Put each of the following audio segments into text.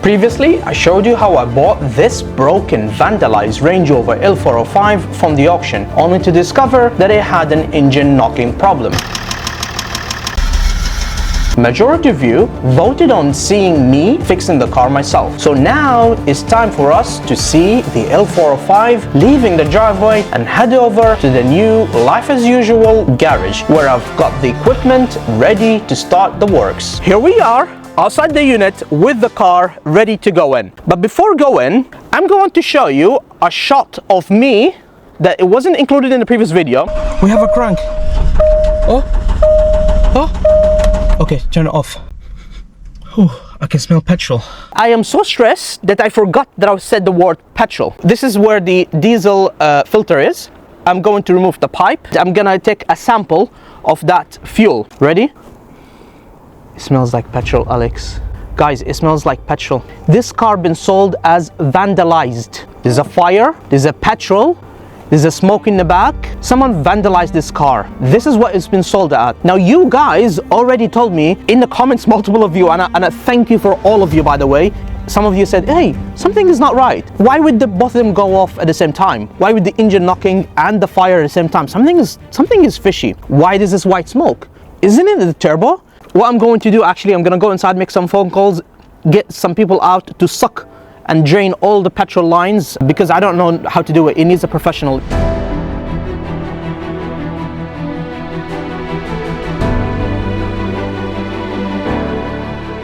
Previously, I showed you how I bought this broken, vandalized Range Rover L405 from the auction, only to discover that it had an engine knocking problem. Majority of you voted on seeing me fixing the car myself. So now it's time for us to see the L405 leaving the driveway and head over to the new Life as Usual garage, where I've got the equipment ready to start the works. Here we are outside the unit with the car ready to go in. But before going, I'm going to show you a shot of me that it wasn't included in the previous video. We have a crank. Okay, turn it off. I can smell petrol. I am so stressed that I forgot that I said the word petrol. This is where the diesel filter is. I'm going to remove the pipe. I'm gonna take a sample of that fuel. Ready? It smells like petrol, Alex. Guys, it smells like petrol. This car been sold as vandalized. There's a fire, there's a petrol, there's a smoke in the back. Someone vandalized this car. This is what it's been sold at. Now, you guys already told me in the comments, multiple of you, and I thank you for all of you, by the way. Some of you said, hey, something is not right. Why would both of them go off at the same time? Why would the engine knocking and the fire at the same time? Something is fishy. Why is this white smoke? Isn't it the turbo? What I'm going to do, actually, I'm gonna go inside, make some phone calls, get some people out to suck and drain all the petrol lines, because I don't know how to do it. It needs a professional.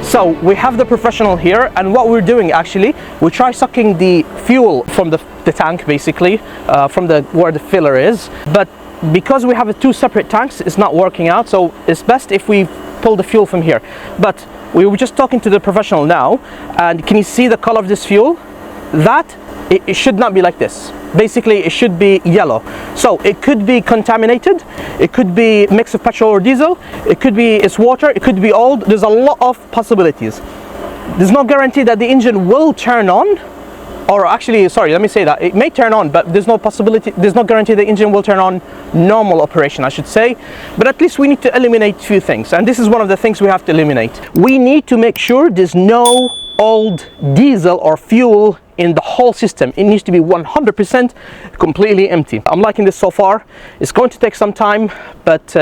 So we have the professional here, and what we're doing, actually, we try sucking the fuel from the tank, basically, from where the filler is. But because we have two separate tanks, it's not working out. So it's best if we pull the fuel from here. But we were just talking to the professional now, and can you see the color of this fuel? It should not be like this. Basically, it should be yellow. So it could be contaminated, it could be a mix of petrol or diesel, it could be it's water, it could be old. There's a lot of possibilities. There's no guarantee that the engine will turn on, or actually, sorry, let me say that. It may turn on, but there's no guarantee the engine will turn on normal operation, I should say. But at least we need to eliminate a few things, and this is one of the things we have to eliminate. We need to make sure there's no old diesel or fuel in the whole system. It needs to be 100% completely empty. I'm liking this so far. It's going to take some time, but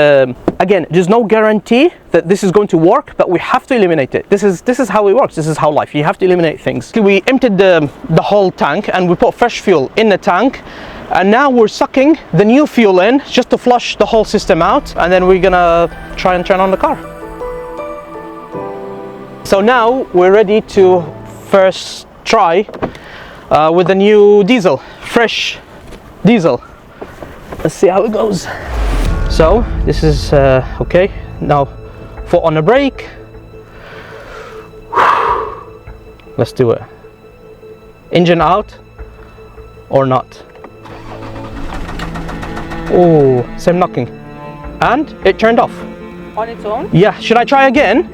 again, there's no guarantee that this is going to work, but we have to eliminate it. This is how it works. This is how life. You have to eliminate things. We emptied the whole tank, and we put fresh fuel in the tank, and now we're sucking the new fuel in just to flush the whole system out, and then we're gonna try and turn on the car. So now we're ready to first try with the new diesel, fresh diesel. Let's see how it goes. So this is okay. Now foot on the brake. Let's do it. Engine out or not? Oh, same knocking, and it turned off on its own. Yeah, should I try again?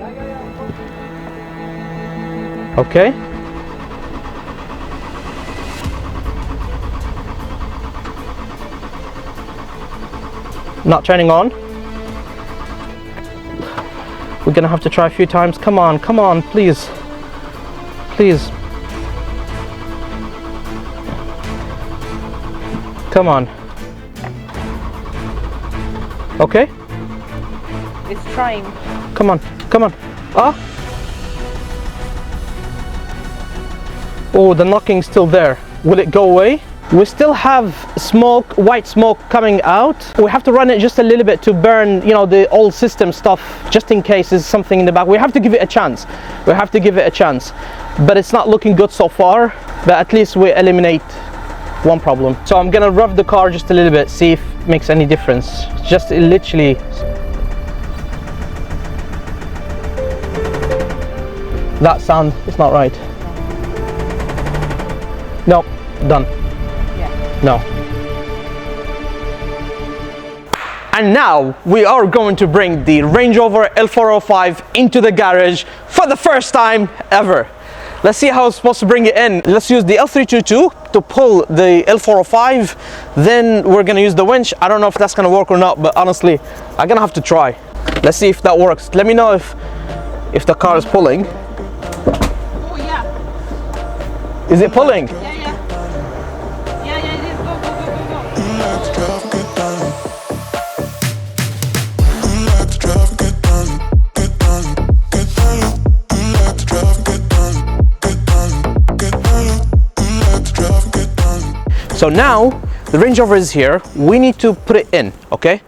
Okay. Not turning on. We're gonna have to try a few times. Come on, please. Please. Come on. Okay. It's trying. Come on. Oh, the knocking's still there. Will it go away? We still have smoke, white smoke coming out. We have to run it just a little bit to burn, you know, the old system stuff, just in case there's something in the back. We have to give it a chance. But it's not looking good so far, but at least we eliminate one problem. So I'm gonna rev the car just a little bit, see if it makes any difference. Just literally. That sound is not right. No, done. Yeah. No. And now we are going to bring the Range Rover L405 into the garage for the first time ever. Let's see how it's supposed to bring it in. Let's use the L322 to pull the L405. Then we're gonna use the winch. I don't know if that's gonna work or not, but honestly, I'm gonna have to try. Let's see if that works. Let me know if the car is pulling. Oh yeah. Is it pulling? Yeah, yeah. Yeah, yeah, it is. Go, go, go, go, go. So now the Range Rover is here. We need to put it in, okay?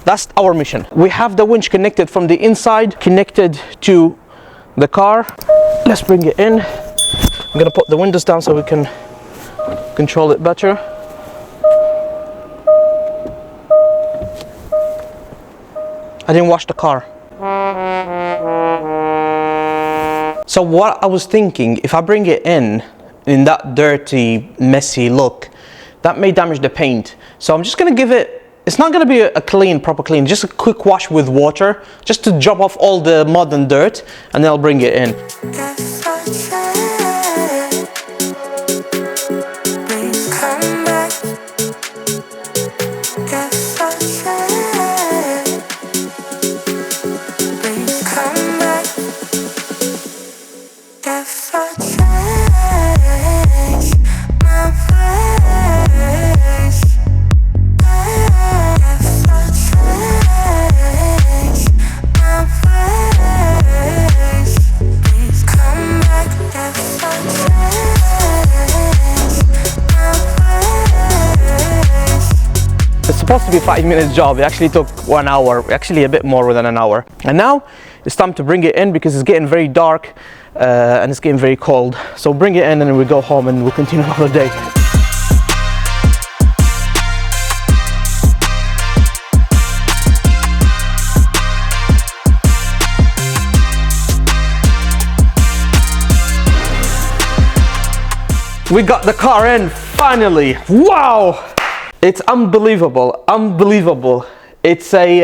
That's our mission. We have the winch connected from the inside, connected to the car. Let's bring it in. I'm gonna put the windows down so we can control it better. I didn't wash the car. So what I was thinking, if I bring it in that dirty, messy look, that may damage the paint. So I'm just gonna give it, it's not gonna be a clean, proper clean, just a quick wash with water, just to drop off all the mud and dirt, and then I'll bring it in. Supposed to be a 5-minute job. It actually took 1 hour, actually a bit more than an hour. And now it's time to bring it in because it's getting very dark and it's getting very cold. So bring it in and then we go home and we'll continue another day. We got the car in finally. Wow! It's unbelievable, unbelievable. It's a,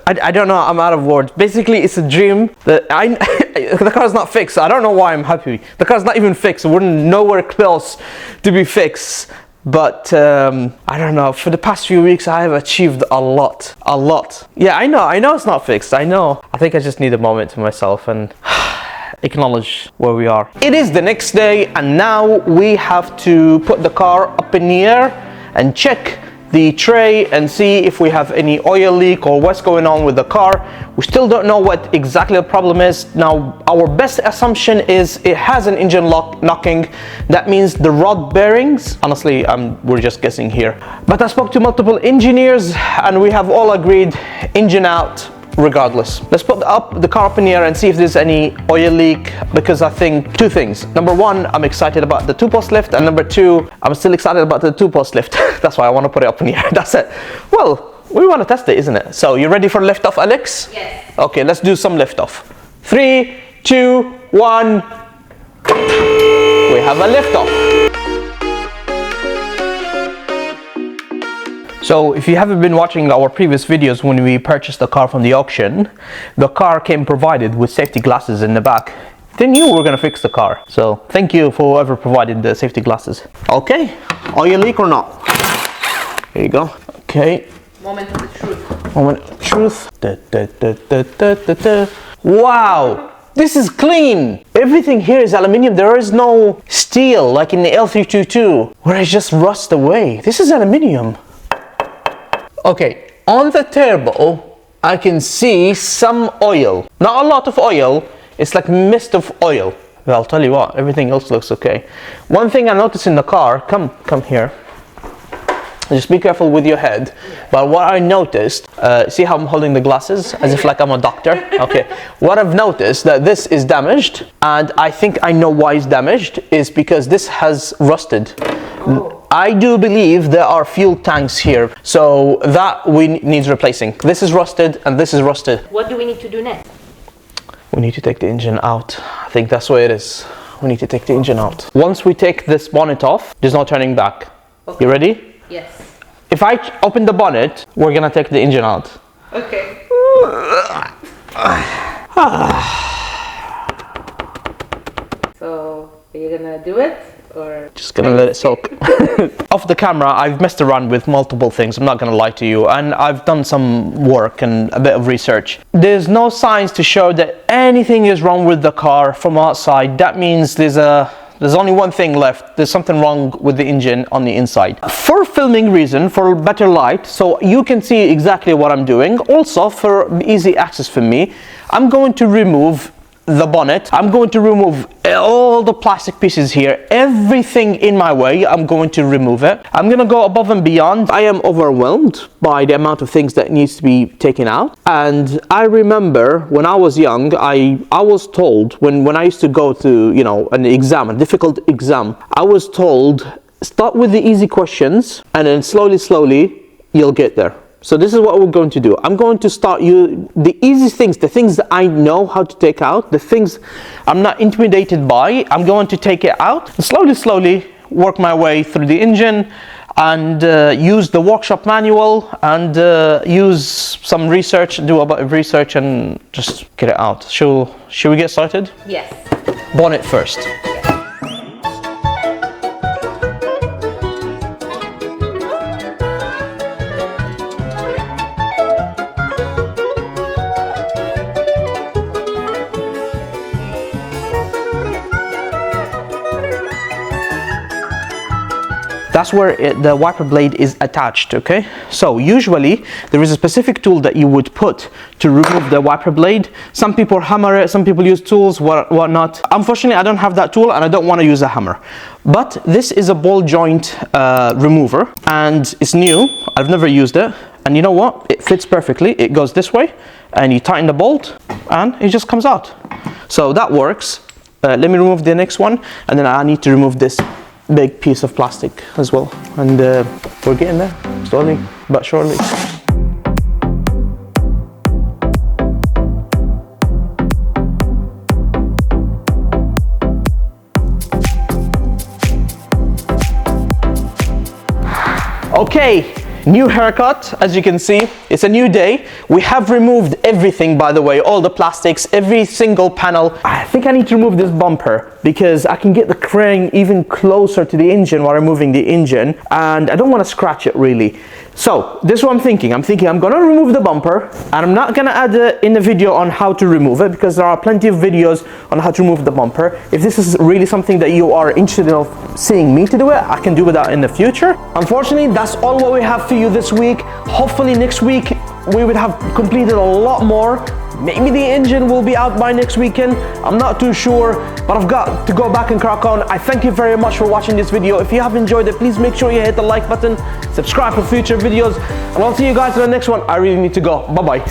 I don't know, I'm out of words. Basically, it's a dream that the car's not fixed. I don't know why I'm happy. The car's not even fixed. We're nowhere close to be fixed. But I don't know, for the past few weeks, I have achieved a lot. Yeah, I know it's not fixed, I know. I think I just need a moment to myself and acknowledge where we are. It is the next day and now we have to put the car up in the air and check the tray and see if we have any oil leak or what's going on with the car. We still don't know what exactly the problem is. Now, our best assumption is it has an engine knocking. That means the rod bearings. Honestly, we're just guessing here. But I spoke to multiple engineers and we have all agreed engine out regardless. Let's put the car up in the air and see if there's any oil leak, because I think two things. Number one, I'm excited about the 2-post lift, and number two, I'm still excited about the 2-post lift. That's why I want to put it up in the air. That's it. Well, we want to test it, isn't it? So you ready for lift off, Alex? Yes. Okay, let's do some lift off. 3, 2, 1. We have a lift off. So if you haven't been watching our previous videos when we purchased the car from the auction, the car came provided with safety glasses in the back. They knew we were going to fix the car. So thank you for whoever provided the safety glasses. Okay, oil leak or not? Here you go. Okay. Moment of the truth. Moment of truth. Da, da, da, da, da, da, da. Wow! This is clean. Everything here is aluminium. There is no steel like in the L322 where it just rusts away. This is aluminium. Okay, on the turbo, I can see some oil. Not a lot of oil, it's like mist of oil. Well, I'll tell you what, everything else looks okay. One thing I noticed in the car, come here. Just be careful with your head. But what I noticed, see how I'm holding the glasses as if like I'm a doctor? Okay, what I've noticed that this is damaged, and I think I know why it's damaged, is because this has rusted. Oh. I do believe there are fuel tanks here, so that needs replacing. This is rusted and this is rusted. What do we need to do next? We need to take the engine out. I think that's where it is. We need to take the engine out. Once we take this bonnet off, there's no turning back. Okay. You ready? Yes. If I open the bonnet, we're gonna take the engine out. Okay. So, are you gonna do it? Or just gonna let it soak. Off the camera, I've messed around with multiple things, I'm not gonna lie to you, and I've done some work and a bit of research. There's no signs to show that anything is wrong with the car from outside. That means there's There's only one thing left. There's something wrong with the engine on the inside. For filming reason, for better light, so you can see exactly what I'm doing. Also, for easy access for me, I'm going to remove the bonnet. I'm going to remove all the plastic pieces here, everything in my way. I'm going to remove it. I'm gonna go above and beyond. I am overwhelmed by the amount of things that needs to be taken out. And I remember when I was young, I was told when I used to go to, you know, an exam, a difficult exam, I was told start with the easy questions and then slowly you'll get there. So this is what we're going to do. I'm going to start the easy things, the things that I know how to take out, the things I'm not intimidated by. I'm going to take it out and slowly work my way through the engine and use the workshop manual and use some research, do a bit of research and just get it out. Should we get started? Yes. Bonnet first. That's where the wiper blade is attached, okay? So usually there is a specific tool that you would put to remove the wiper blade. Some people hammer it, some people use tools, whatnot. Unfortunately, I don't have that tool and I don't want to use a hammer. But this is a ball joint remover and it's new. I've never used it. And you know what? It fits perfectly. It goes this way and you tighten the bolt and it just comes out. So that works. Let me remove the next one and then I need to remove this big piece of plastic as well, and we're getting there slowly but surely. Okay, new haircut. As you can see, it's a new day. We have removed everything, by the way, all the plastics, every single panel. I think I need to remove this bumper because I can get the crane even closer to the engine while removing the engine, and I don't want to scratch it really. So this is what I'm thinking. I'm gonna remove the bumper, and I'm not gonna add in the video on how to remove it because there are plenty of videos on how to remove the bumper. If this is really something that you are interested in seeing me to do it, I can do that in the future. Unfortunately, that's all what we have for you this week. Hopefully next week we would have completed a lot more. Maybe the engine will be out by next weekend. I'm not too sure, but I've got to go back and crack on. I thank you very much for watching this video. If you have enjoyed it, please make sure you hit the like button, subscribe for future videos, and I'll see you guys in the next one. I really need to go. Bye-bye.